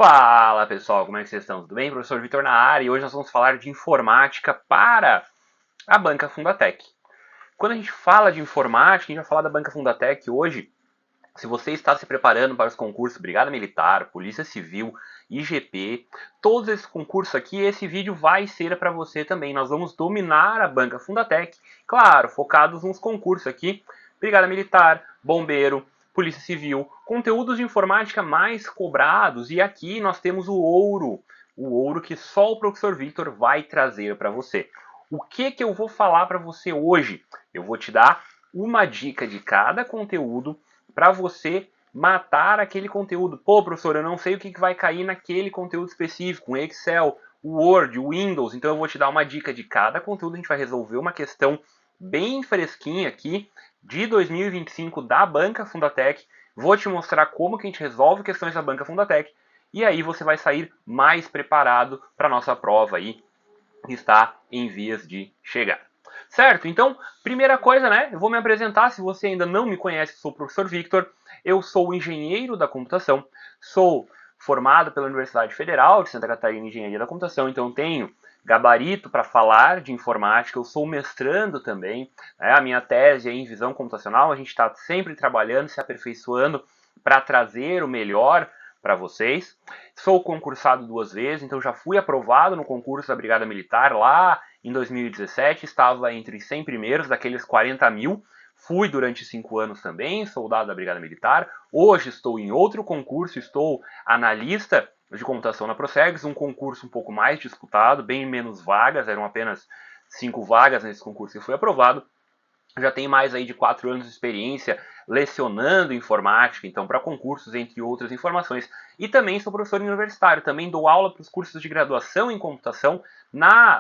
Fala pessoal, como é que vocês estão? Tudo bem? Professor Vitor na área e hoje nós vamos falar de informática para a Banca Fundatec. Quando a gente fala de informática, a gente vai falar da Banca Fundatec hoje. Se você está se preparando para os concursos Brigada Militar, Polícia Civil, IGP, todos esses concursos aqui, esse vídeo vai ser para você também. Nós vamos dominar a Banca Fundatec, claro, focados nos concursos aqui, Brigada Militar, Bombeiro, Polícia Civil, conteúdos de informática mais cobrados. E aqui nós temos o ouro que só o professor Victor vai trazer para você. O que eu vou falar para você hoje? Eu vou te dar uma dica de cada conteúdo para você matar aquele conteúdo. Pô, professor, eu não sei o que vai cair naquele conteúdo específico, um Excel, o Word, o Windows. Então eu vou te dar uma dica de cada conteúdo. A gente vai resolver uma questão bem fresquinha aqui de 2025 da Banca Fundatec. Vou te mostrar como que a gente resolve questões da Banca Fundatec. E aí você vai sair mais preparado para a nossa prova aí, que está em vias de chegar. Certo? Então, primeira coisa, né? Eu vou me apresentar. Se você ainda não me conhece, sou o professor Victor. Eu sou engenheiro da computação. Sou formado pela Universidade Federal de Santa Catarina em Engenharia da Computação. Então, tenho gabarito para falar de informática. Eu sou mestrando também. Né? A minha tese é em visão computacional. A gente está sempre trabalhando, se aperfeiçoando para trazer o melhor para vocês. Sou concursado 2 vezes, então já fui aprovado no concurso da Brigada Militar lá em 2017, estava entre os 100 primeiros daqueles 40 mil. Fui durante 5 anos também, soldado da Brigada Militar. Hoje estou em outro concurso, estou analista de computação na Procegs, um concurso um pouco mais disputado, bem menos vagas, eram apenas 5 vagas nesse concurso e fui aprovado. Já tem mais aí de 4 anos de experiência lecionando informática, então para concursos, entre outras informações. E também sou professor universitário, também dou aula para os cursos de graduação em computação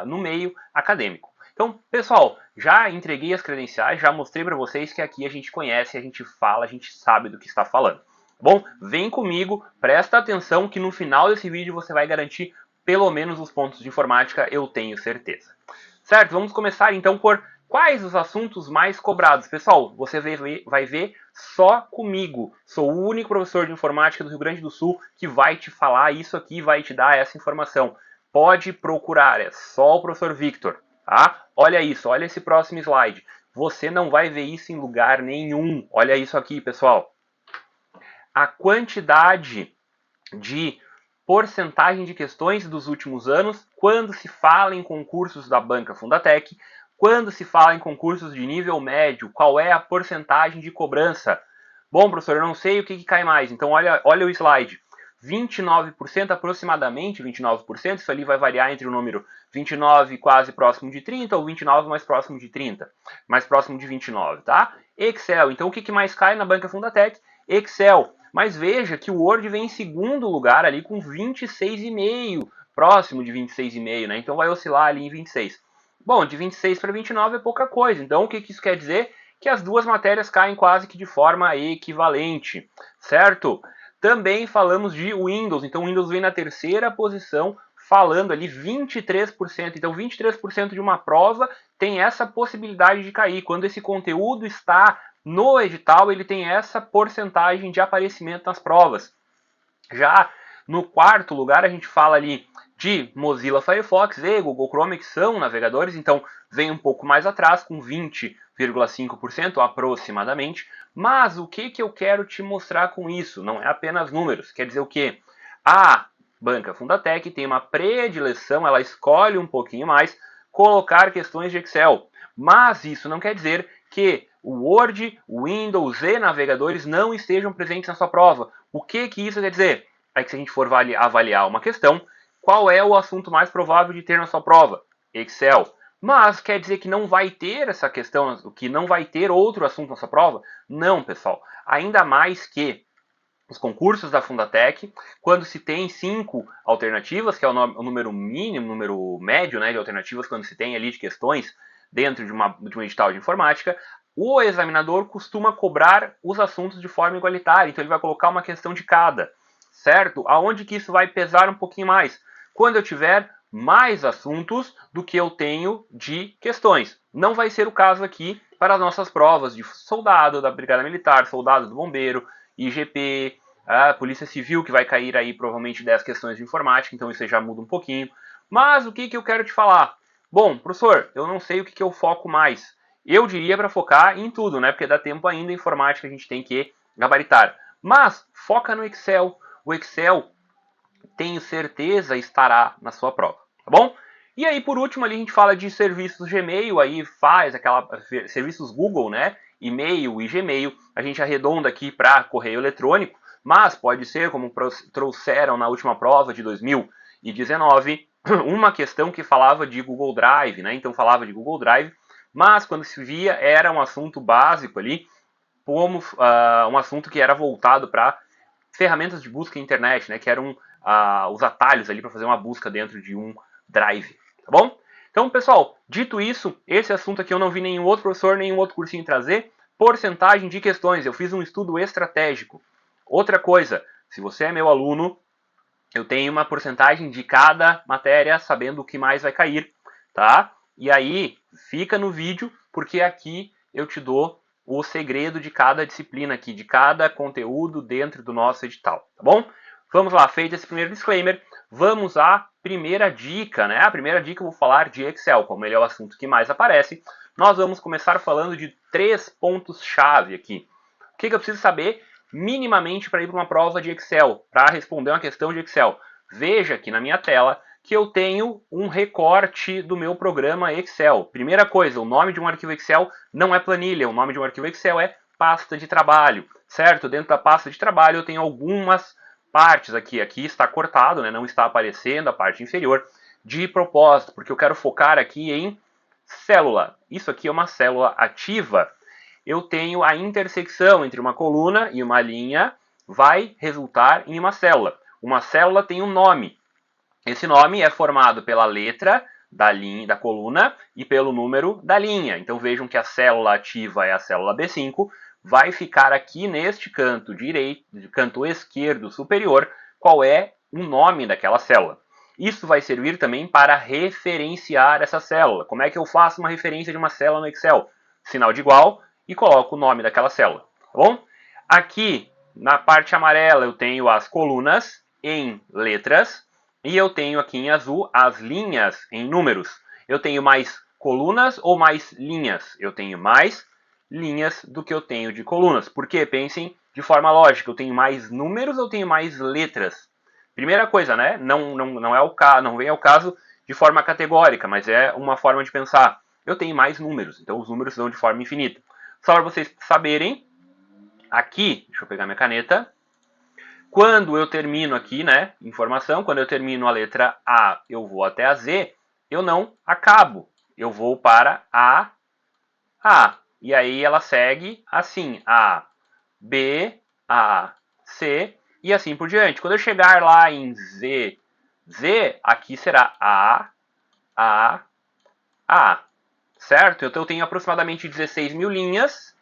no meio acadêmico. Então, pessoal, já entreguei as credenciais, já mostrei para vocês que aqui a gente conhece, a gente fala, a gente sabe do que está falando. Bom, vem comigo, presta atenção que no final desse vídeo você vai garantir pelo menos os pontos de informática, eu tenho certeza. Certo? Vamos começar então por quais os assuntos mais cobrados? Pessoal, você vai ver só comigo. Sou o único professor de informática do Rio Grande do Sul que vai te falar isso aqui, vai te dar essa informação. Pode procurar, é só o professor Victor. Tá? Olha isso, olha esse próximo slide. Você não vai ver isso em lugar nenhum. Olha isso aqui, pessoal. A quantidade de porcentagem de questões dos últimos anos quando se fala em concursos da Banca Fundatec. Quando se fala em concursos de nível médio, qual é a porcentagem de cobrança? Bom, professor, eu não sei o que cai mais. Então, olha o slide. 29% aproximadamente, 29%, isso ali vai variar entre o número 29 quase próximo de 30 ou 29 mais próximo de 30, mais próximo de 29, tá? Excel, então o que mais cai na Banca Fundatec? Excel. Mas veja que o Word vem em segundo lugar ali com 26,5, próximo de 26,5, né? Então vai oscilar ali em 26. Bom, de 26 para 29 é pouca coisa. Então, o que isso quer dizer? Que as duas matérias caem quase que de forma equivalente, certo? Também falamos de Windows. Então, o Windows vem na terceira posição, falando ali 23%. Então, 23% de uma prova tem essa possibilidade de cair. Quando esse conteúdo está no edital, ele tem essa porcentagem de aparecimento nas provas. Já no quarto lugar, a gente fala ali de Mozilla Firefox e Google Chrome, que são navegadores, então vem um pouco mais atrás, com 20,5% aproximadamente. Mas o que eu quero te mostrar com isso? Não é apenas números, quer dizer o quê? A Banca Fundatec tem uma predileção, ela escolhe um pouquinho mais colocar questões de Excel. Mas isso não quer dizer que o Word, o Windows e navegadores não estejam presentes na sua prova. O que isso quer dizer? É que se a gente for avaliar uma questão, qual é o assunto mais provável de ter na sua prova? Excel. Mas quer dizer que não vai ter essa questão, que não vai ter outro assunto na sua prova? Não, pessoal. Ainda mais que os concursos da Fundatec, quando se tem 5 alternativas, que é o número mínimo, o número médio, né, de alternativas, quando se tem ali de questões dentro de um edital de informática, o examinador costuma cobrar os assuntos de forma igualitária. Então ele vai colocar uma questão de cada, certo? Aonde que isso vai pesar um pouquinho mais? Quando eu tiver mais assuntos do que eu tenho de questões. Não vai ser o caso aqui para as nossas provas de soldado da Brigada Militar, soldado do Bombeiro, IGP, A Polícia Civil, que vai cair aí provavelmente 10 questões de informática, então isso aí já muda um pouquinho. Mas o que eu quero te falar? Bom, professor, eu não sei o que eu foco mais. Eu diria para focar em tudo, né? Porque dá tempo ainda, informática a gente tem que gabaritar. Mas foca no Excel. O Excel, tenho certeza, estará na sua prova, tá bom? E aí, por último, ali a gente fala de serviços Gmail, aí faz aquela serviços Google, né? E-mail e Gmail, a gente arredonda aqui para correio eletrônico, mas pode ser, como trouxeram na última prova de 2019, uma questão que falava de Google Drive, né? Então falava de Google Drive, mas quando se via era um assunto básico ali, como um assunto que era voltado para ferramentas de busca na internet, né? Que eram os atalhos ali para fazer uma busca dentro de um drive, tá bom? Então, pessoal, dito isso, esse assunto aqui eu não vi nenhum outro professor, nenhum outro cursinho trazer. Porcentagem de questões, eu fiz um estudo estratégico. Outra coisa, se você é meu aluno, eu tenho uma porcentagem de cada matéria, sabendo o que mais vai cair, tá? E aí, fica no vídeo, porque aqui eu te dou o segredo de cada disciplina aqui, de cada conteúdo dentro do nosso edital, tá bom? Vamos lá, feito esse primeiro disclaimer, vamos à primeira dica, né? A primeira dica eu vou falar de Excel, como ele é o assunto que mais aparece. Nós vamos começar falando de 3 pontos-chave aqui. O que eu preciso saber minimamente para ir para uma prova de Excel, para responder uma questão de Excel? Veja aqui na minha tela que eu tenho um recorte do meu programa Excel. Primeira coisa, o nome de um arquivo Excel não é planilha, o nome de um arquivo Excel é pasta de trabalho, certo? Dentro da pasta de trabalho eu tenho algumas partes aqui. Aqui está cortado, né? Não está aparecendo a parte inferior de propósito, porque eu quero focar aqui em célula. Isso aqui é uma célula ativa. Eu tenho a intersecção entre uma coluna e uma linha, vai resultar em uma célula. Uma célula tem um nome. Esse nome é formado pela letra da linha, da coluna e pelo número da linha. Então vejam que a célula ativa é a célula B5, vai ficar aqui neste canto direito, canto esquerdo superior, qual é o nome daquela célula. Isso vai servir também para referenciar essa célula. Como é que eu faço uma referência de uma célula no Excel? Sinal de igual e coloco o nome daquela célula, tá bom? Aqui na parte amarela eu tenho as colunas em letras e eu tenho aqui em azul as linhas em números. Eu tenho mais colunas ou mais linhas? Eu tenho mais linhas do que eu tenho de colunas. Porque pensem de forma lógica, eu tenho mais números ou tenho mais letras? Primeira coisa, né? Não é o caso, não vem ao caso de forma categórica, mas é uma forma de pensar. Eu tenho mais números, então os números são de forma infinita. Só para vocês saberem, aqui, deixa eu pegar minha caneta. Quando eu termino aqui, né, informação, quando eu termino a letra A, eu vou até a Z, eu não acabo. Eu vou para A. E aí ela segue assim, A, B, A, C e assim por diante. Quando eu chegar lá em Z, aqui será A, certo? Então eu tenho aproximadamente 16 mil linhas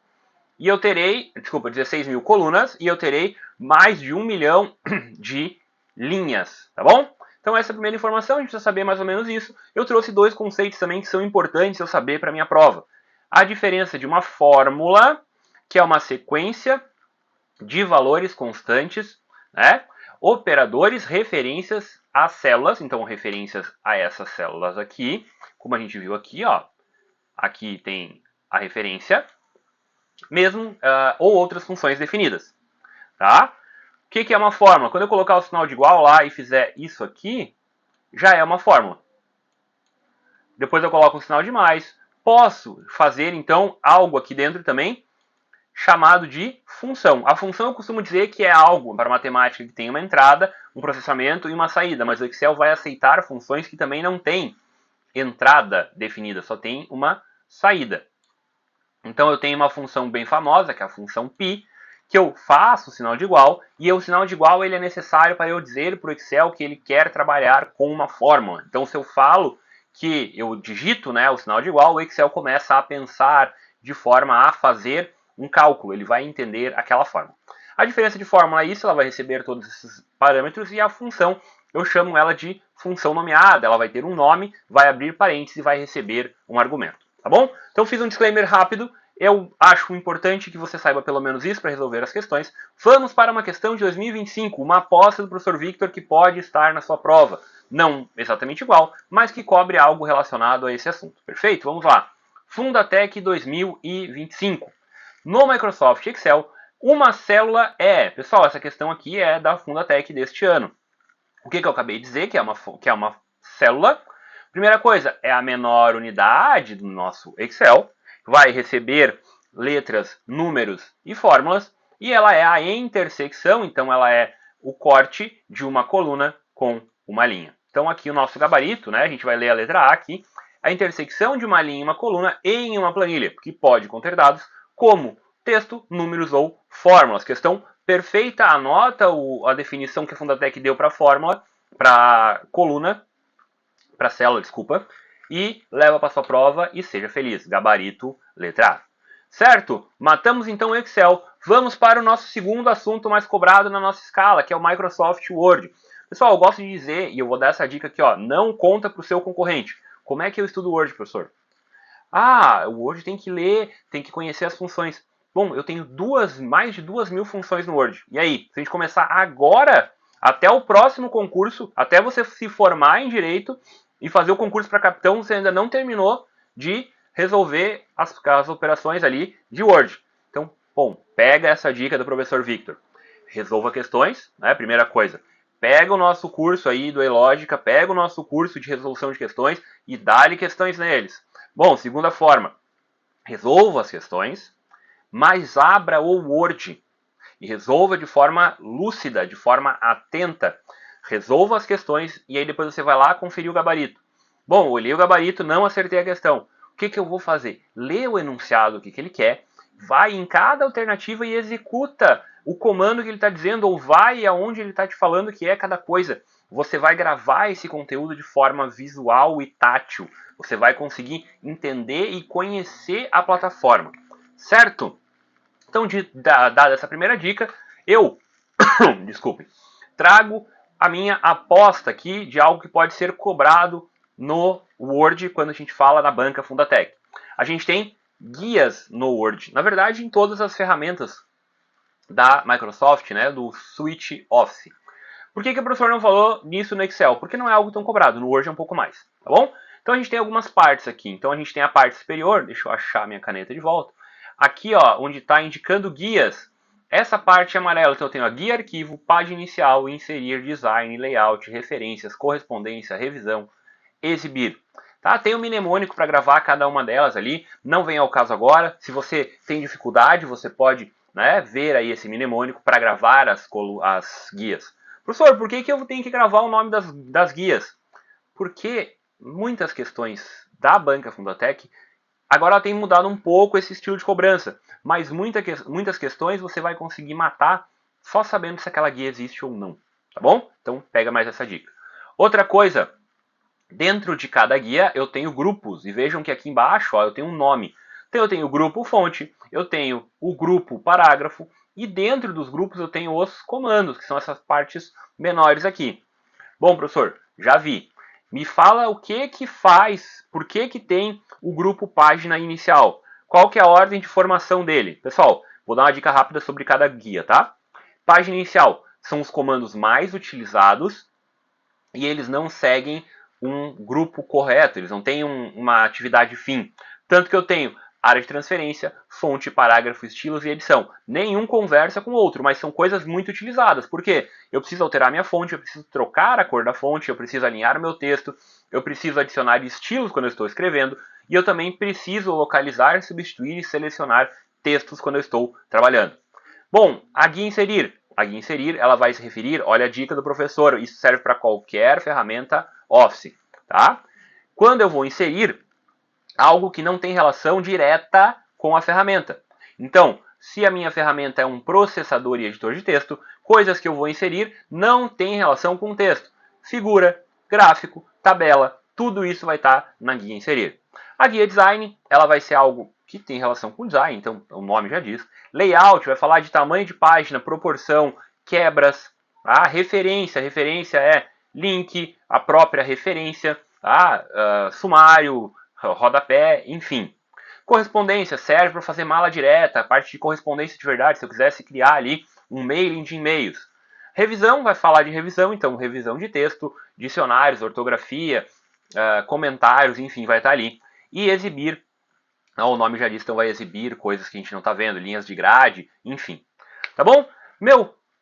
e eu terei, 16 mil colunas e eu terei mais de 1 milhão de linhas, tá bom? Então essa é a primeira informação, a gente precisa saber mais ou menos isso. Eu trouxe 2 conceitos também que são importantes eu saber para a minha prova. A diferença de uma fórmula, que é uma sequência de valores constantes, né? Operadores, referências às células, então referências a essas células aqui, como a gente viu aqui, ó. Aqui tem a referência, mesmo ou outras funções definidas, tá? O que é uma fórmula? Quando eu colocar o sinal de igual lá e fizer isso aqui, já é uma fórmula. Depois eu coloco um sinal de mais. Posso fazer, então, algo aqui dentro também chamado de função. A função eu costumo dizer que é algo para matemática que tem uma entrada, um processamento e uma saída, mas o Excel vai aceitar funções que também não têm entrada definida, só tem uma saída. Então eu tenho uma função bem famosa, que é a função π, que eu faço o sinal de igual, e o sinal de igual ele é necessário para eu dizer para o Excel que ele quer trabalhar com uma fórmula. Então se eu falo que eu digito, né, o sinal de igual, o Excel começa a pensar de forma a fazer um cálculo, ele vai entender aquela fórmula. A diferença de fórmula é isso, ela vai receber todos esses parâmetros, e a função, eu chamo ela de função nomeada, ela vai ter um nome, vai abrir parênteses e vai receber um argumento. Tá bom? Então fiz um disclaimer rápido. Eu acho importante que você saiba pelo menos isso para resolver as questões. Vamos para uma questão de 2025, uma aposta do professor Victor que pode estar na sua prova. Não exatamente igual, mas que cobre algo relacionado a esse assunto. Perfeito? Vamos lá. Fundatec 2025. No Microsoft Excel, uma célula é... Pessoal, essa questão aqui é da Fundatec deste ano. O que eu acabei de dizer que é uma célula? Primeira coisa, é a menor unidade do nosso Excel. Vai receber letras, números e fórmulas. E ela é a intersecção, então ela é o corte de uma coluna com uma linha. Então aqui o nosso gabarito, né? A gente vai ler a letra A aqui. A intersecção de uma linha e uma coluna em uma planilha, que pode conter dados como texto, números ou fórmulas. Questão perfeita, anota a definição que a Fundatec deu para a fórmula, para coluna, para célula, desculpa, e leva para sua prova e seja feliz. Gabarito, letra A. Certo? Matamos então o Excel. Vamos para o nosso segundo assunto mais cobrado na nossa escala, que é o Microsoft Word. Pessoal, eu gosto de dizer, e eu vou dar essa dica aqui, ó, não conta para o seu concorrente. Como é que eu estudo o Word, professor? Ah, o Word tem que ler, tem que conhecer as funções. Bom, eu tenho mais de 2.000 funções no Word. E aí, se a gente começar agora, até o próximo concurso, até você se formar em Direito e fazer o concurso para capitão, você ainda não terminou de resolver as operações ali de Word. Então, bom, pega essa dica do professor Victor. Resolva questões, né? Primeira coisa. Pega o nosso curso aí do E-Lógica, pega o nosso curso de resolução de questões e dá-lhe questões neles. Bom, segunda forma. Resolva as questões, mas abra o Word e resolva de forma lúcida, de forma atenta. Resolva as questões e aí depois você vai lá conferir o gabarito. Bom, olhei o gabarito, não acertei a questão. O que eu vou fazer? Lê o enunciado, o que ele quer, vai em cada alternativa e executa o comando que ele está dizendo, ou vai aonde ele está te falando que é cada coisa. Você vai gravar esse conteúdo de forma visual e tátil. Você vai conseguir entender e conhecer a plataforma. Certo? Então, dada essa primeira dica, eu, desculpe, trago a minha aposta aqui de algo que pode ser cobrado no Word quando a gente fala na banca Fundatec. A gente tem guias no Word, na verdade em todas as ferramentas da Microsoft, né, do Suite Office. Por que o professor não falou nisso no Excel? Porque não é algo tão cobrado, no Word é um pouco mais, tá bom? Então a gente tem algumas partes aqui. Então a gente tem a parte superior, deixa eu achar minha caneta de volta. Aqui, ó, onde está indicando guias, essa parte amarela, então eu tenho a guia arquivo, página inicial, inserir, design, layout, referências, correspondência, revisão, exibir. Tá? Tem o mnemônico para gravar cada uma delas ali, não vem ao caso agora. Se você tem dificuldade, você pode, né, ver aí esse mnemônico para gravar as guias. Professor, por que eu tenho que gravar o nome das guias? Porque muitas questões da banca Fundatec agora ela tem mudado um pouco esse estilo de cobrança, mas muitas questões você vai conseguir matar só sabendo se aquela guia existe ou não, tá bom? Então pega mais essa dica. Outra coisa, dentro de cada guia eu tenho grupos, e vejam que aqui embaixo ó, eu tenho um nome. Então eu tenho o grupo fonte, eu tenho o grupo parágrafo, e dentro dos grupos eu tenho os comandos, que são essas partes menores aqui. Bom, professor, já vi. Me fala o que faz, por que tem o grupo página inicial? Qual que é a ordem de formação dele? Pessoal, vou dar uma dica rápida sobre cada guia, tá? Página inicial são os comandos mais utilizados e eles não seguem um grupo correto, eles não têm uma atividade fim. Tanto que eu tenho área de transferência, fonte, parágrafo, estilos e edição. Nenhum conversa com o outro, mas são coisas muito utilizadas. Por quê? Eu preciso alterar minha fonte, eu preciso trocar a cor da fonte, eu preciso alinhar o meu texto, eu preciso adicionar estilos quando eu estou escrevendo, e eu também preciso localizar, substituir e selecionar textos quando eu estou trabalhando. Bom, a guia inserir. A guia inserir, ela vai se referir, olha a dica do professor, isso serve para qualquer ferramenta Office, tá? Quando eu vou inserir algo que não tem relação direta com a ferramenta. Então, se a minha ferramenta é um processador e editor de texto, coisas que eu vou inserir não têm relação com o texto. Figura, gráfico, tabela, tudo isso vai estar na guia inserir. A guia design, ela vai ser algo que tem relação com design, então o nome já diz. Layout vai falar de tamanho de página, proporção, quebras. A referência é link, a própria referência, sumário, rodapé, enfim. Correspondência serve para fazer mala direta, a parte de correspondência de verdade, se eu quisesse criar ali um mailing de e-mails. Revisão vai falar de revisão, então revisão de texto, dicionários, ortografia, comentários, enfim, vai estar ali. E exibir, o nome já diz, então vai exibir coisas que a gente não está vendo, linhas de grade, enfim. Tá bom?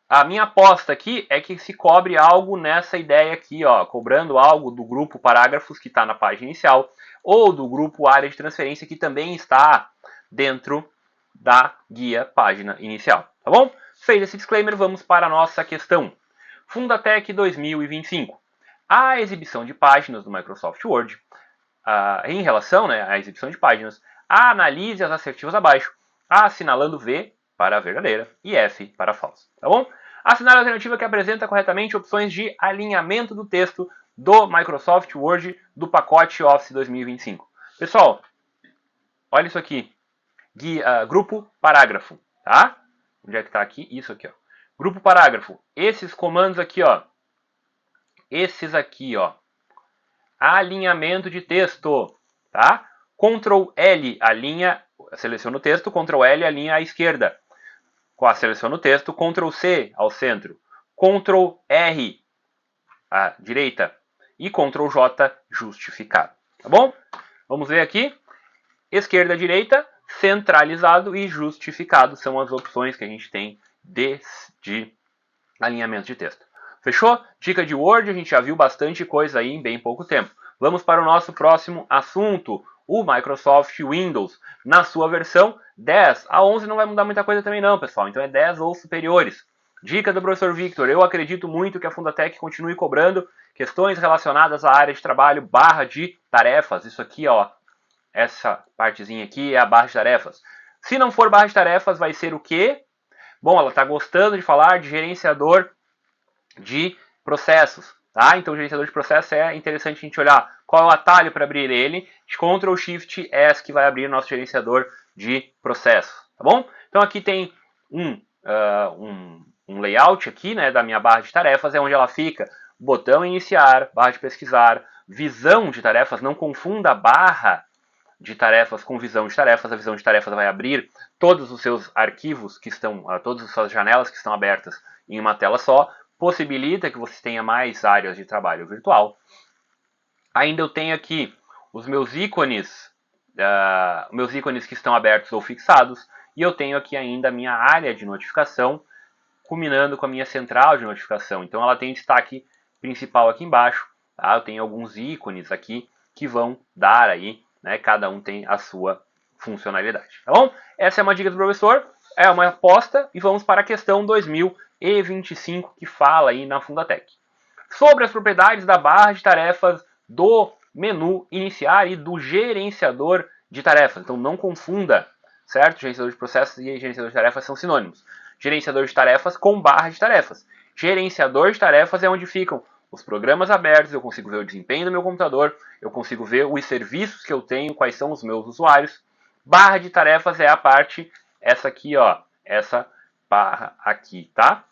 A minha aposta aqui é que se cobre algo nessa ideia aqui, ó, cobrando algo do grupo parágrafos que está na página inicial, ou do grupo área de transferência que também está dentro da guia página inicial. Tá bom? Feito esse disclaimer, vamos para a nossa questão. Fundatec 2025. A exibição de páginas do Microsoft Word, em relação, né, à exibição de páginas, analise as assertivas abaixo, assinalando V para verdadeira e F para falsa. Tá bom? Assinar a alternativa que apresenta corretamente opções de alinhamento do texto do Microsoft Word do pacote Office 2025. Pessoal, olha isso aqui. Grupo parágrafo, tá? Onde é que está aqui? Isso aqui, ó. Grupo parágrafo. Esses comandos aqui, ó. Esses aqui, ó. Alinhamento de texto, tá? Ctrl L alinha, seleciona o texto, Ctrl L alinha à esquerda. Seleciona o texto, Ctrl C ao centro, Ctrl R à direita e Ctrl J justificado, tá bom? Vamos ver aqui. Esquerda, direita, centralizado e justificado são as opções que a gente tem de alinhamento de texto. Fechou? Dica de Word, a gente já viu bastante coisa aí em bem pouco tempo. Vamos para o nosso próximo assunto, o Microsoft Windows, na sua versão 10. A 11 não vai mudar muita coisa também não, pessoal, então é 10 ou superiores. Dica do professor Victor, eu acredito muito que a Fundatec continue cobrando questões relacionadas à área de trabalho, barra de tarefas. Isso aqui, ó, essa partezinha aqui é a barra de tarefas. Se não for barra de tarefas, vai ser o quê? Bom, ela está gostando de falar de gerenciador de processos, tá? Então, o gerenciador de processos é interessante a gente olhar qual é o atalho para abrir ele. Ctrl Shift S que vai abrir o nosso gerenciador de processos, tá bom? Então, aqui tem um layout aqui, né, da minha barra de tarefas, é onde ela fica. Botão iniciar, barra de pesquisar, visão de tarefas, não confunda a barra de tarefas com visão de tarefas. A visão de tarefas vai abrir todos os seus arquivos que estão, todas as suas janelas que estão abertas em uma tela só, possibilita que você tenha mais áreas de trabalho virtual. Ainda eu tenho aqui os meus ícones que estão abertos ou fixados, e eu tenho aqui ainda a minha área de notificação, culminando com a minha central de notificação. Então ela tem destaque principal aqui embaixo, tá? Eu tenho alguns ícones aqui que vão dar aí, né, cada um tem a sua funcionalidade, tá bom? Essa é uma dica do professor, é uma aposta, e vamos para a questão 2025 que fala aí na Fundatec. Sobre as propriedades da barra de tarefas do menu iniciar e do gerenciador de tarefas. Então não confunda, certo? Gerenciador de processos e gerenciador de tarefas são sinônimos. Gerenciador de tarefas com barra de tarefas. Gerenciador de tarefas é onde ficam os programas abertos, eu consigo ver o desempenho do meu computador, eu consigo ver os serviços que eu tenho, quais são os meus usuários. Barra de tarefas é a parte, essa aqui, ó, essa barra aqui, tá?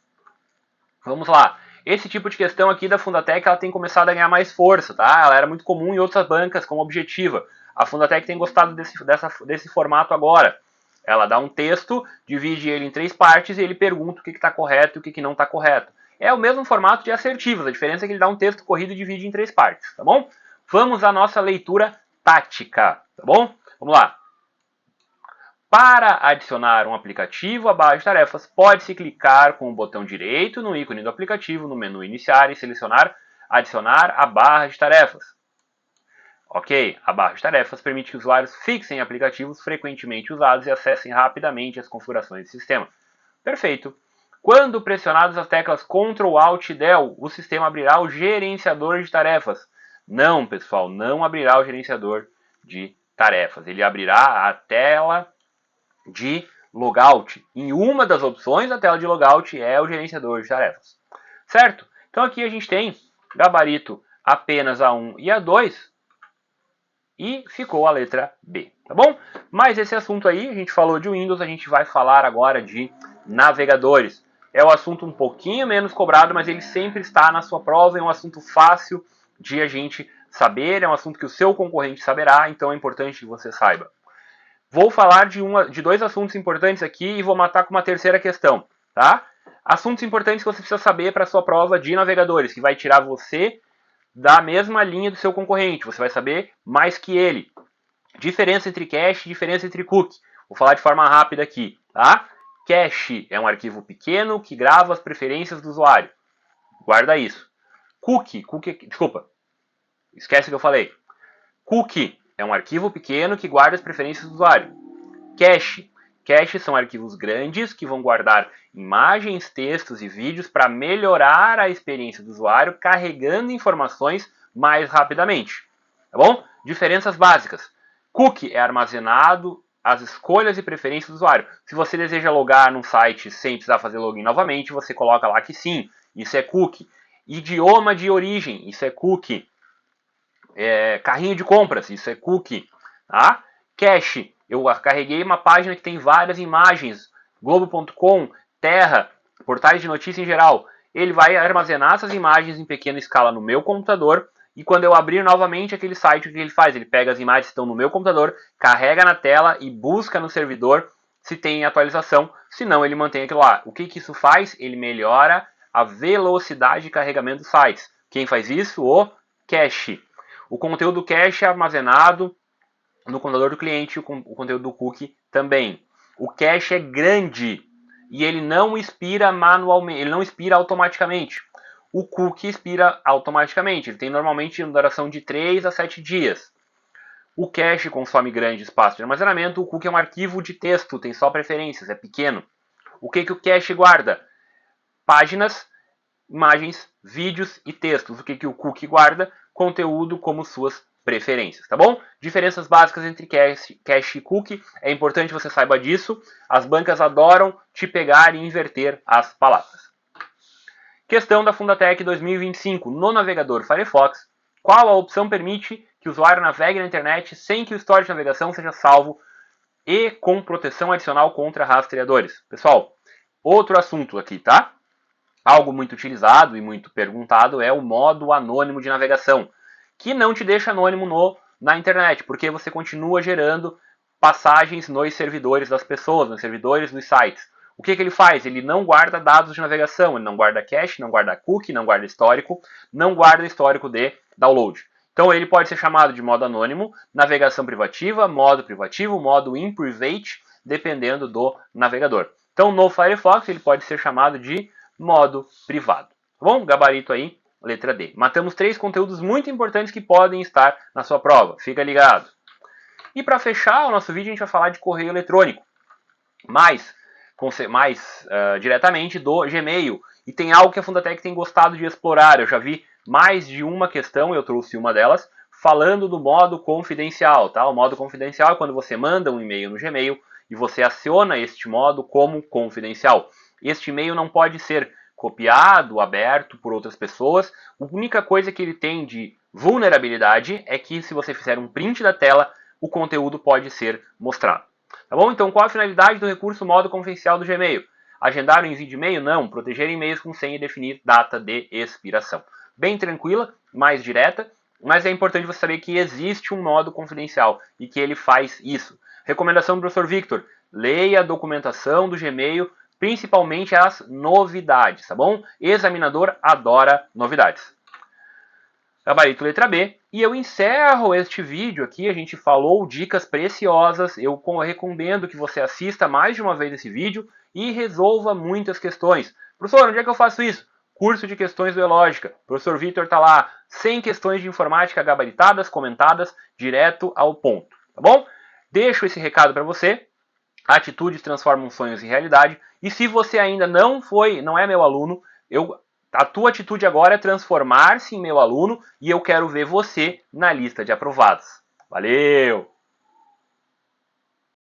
Vamos lá. Esse tipo de questão aqui da Fundatec, ela tem começado a ganhar mais força, tá? Ela era muito comum em outras bancas como Objetiva. A Fundatec tem gostado desse formato agora. Ela dá um texto, divide ele em 3 partes e ele pergunta o que está correto e o que não está correto. É o mesmo formato de assertivos, a diferença é que ele dá um texto corrido e divide em 3 partes, tá bom? Vamos à nossa leitura tática, tá bom? Vamos lá. Para adicionar um aplicativo à barra de tarefas, pode-se clicar com o botão direito no ícone do aplicativo, no menu iniciar e selecionar adicionar a barra de tarefas. Ok, a barra de tarefas permite que usuários fixem aplicativos frequentemente usados e acessem rapidamente as configurações do sistema. Perfeito. Quando pressionadas as teclas Ctrl Alt Del, o sistema abrirá o gerenciador de tarefas. Não, pessoal, não abrirá o gerenciador de tarefas. Ele abrirá a tela de logout. Em uma das opções da tela de logout é o gerenciador de tarefas. Certo? Então aqui a gente tem gabarito apenas A1 e A2 e ficou a letra B, tá bom? Mas esse assunto aí, a gente falou de Windows, a gente vai falar agora de navegadores. É um assunto um pouquinho menos cobrado, mas ele sempre está na sua prova, é um assunto fácil de a gente saber, é um assunto que o seu concorrente saberá, então é importante que você saiba. Vou falar de dois assuntos importantes aqui e vou matar com uma terceira questão, tá? Assuntos importantes que você precisa saber para a sua prova de navegadores, que vai tirar você da mesma linha do seu concorrente. Você vai saber mais que ele. Diferença entre cache e diferença entre cookie. Vou falar de forma rápida aqui, tá? Cache é um arquivo pequeno que grava as preferências do usuário. Guarda isso. Desculpa, esquece o que eu falei. Cookie é um arquivo pequeno que guarda as preferências do usuário. Cache são arquivos grandes que vão guardar imagens, textos e vídeos para melhorar a experiência do usuário carregando informações mais rapidamente. Tá bom? Diferenças básicas. Cookie é armazenado as escolhas e preferências do usuário. Se você deseja logar num site sem precisar fazer login novamente, você coloca lá que sim, isso é cookie. Idioma de origem, isso é cookie. Carrinho de compras, isso é cookie. Tá? Cache, eu carreguei uma página que tem várias imagens, Globo.com, Terra, portais de notícia em geral. Ele vai armazenar essas imagens em pequena escala no meu computador e quando eu abrir novamente aquele site, o que ele faz? Ele pega as imagens que estão no meu computador, carrega na tela e busca no servidor se tem atualização, senão ele mantém aquilo lá. O que isso faz? Ele melhora a velocidade de carregamento dos sites. Quem faz isso? O cache. O conteúdo cache é armazenado no computador do cliente, o conteúdo do cookie também. O cache é grande e ele não expira manualmente, ele não expira automaticamente. O cookie expira automaticamente, ele tem normalmente uma duração de 3 a 7 dias. O cache consome grande espaço de armazenamento, o cookie é um arquivo de texto, tem só preferências, é pequeno. O que o cache guarda? Páginas, imagens, vídeos e textos. O que o cookie guarda? Conteúdo como suas preferências, tá bom? Diferenças básicas entre cache e cookie. É importante você saiba disso. As bancas adoram te pegar e inverter as palavras. Questão da Fundatec 2025. No navegador Firefox, qual a opção permite que o usuário navegue na internet sem que o histórico de navegação seja salvo e com proteção adicional contra rastreadores? Pessoal, outro assunto aqui, tá? Algo muito utilizado e muito perguntado é o modo anônimo de navegação, que não te deixa anônimo na internet, porque você continua gerando passagens nos servidores das pessoas, nos servidores dos sites. O que ele faz? Ele não guarda dados de navegação, ele não guarda cache, não guarda cookie, não guarda histórico, não guarda histórico de download. Então ele pode ser chamado de modo anônimo, navegação privativa, modo in private, dependendo do navegador. Então no Firefox ele pode ser chamado de modo privado. Tá bom? Gabarito aí, letra D. Matamos 3 conteúdos muito importantes que podem estar na sua prova. Fica ligado. E para fechar o nosso vídeo, a gente vai falar de correio eletrônico. Mais diretamente do Gmail. E tem algo que a Fundatec tem gostado de explorar. Eu já vi mais de uma questão, eu trouxe uma delas, falando do modo confidencial. Tá? O modo confidencial é quando você manda um e-mail no Gmail e você aciona este modo como confidencial. Este e-mail não pode ser copiado, aberto por outras pessoas. A única coisa que ele tem de vulnerabilidade é que se você fizer um print da tela, o conteúdo pode ser mostrado. Tá bom? Então, qual a finalidade do recurso modo confidencial do Gmail? Agendar o envio de e-mail? Não. Proteger e-mails com senha e definir data de expiração. Bem tranquila, mais direta, mas é importante você saber que existe um modo confidencial e que ele faz isso. Recomendação do professor Victor: leia a documentação do Gmail, principalmente as novidades, tá bom? Examinador adora novidades. Gabarito letra B. E eu encerro este vídeo aqui. A gente falou dicas preciosas. Eu recomendo que você assista mais de uma vez esse vídeo e resolva muitas questões. Professor, onde é que eu faço isso? Curso de questões do Elógica. O professor Victor está lá. 100 questões de informática gabaritadas, comentadas, direto ao ponto. Tá bom? Deixo esse recado para você. Atitudes transformam sonhos em realidade. E se você ainda não é meu aluno, a tua atitude agora é transformar-se em meu aluno e eu quero ver você na lista de aprovados. Valeu!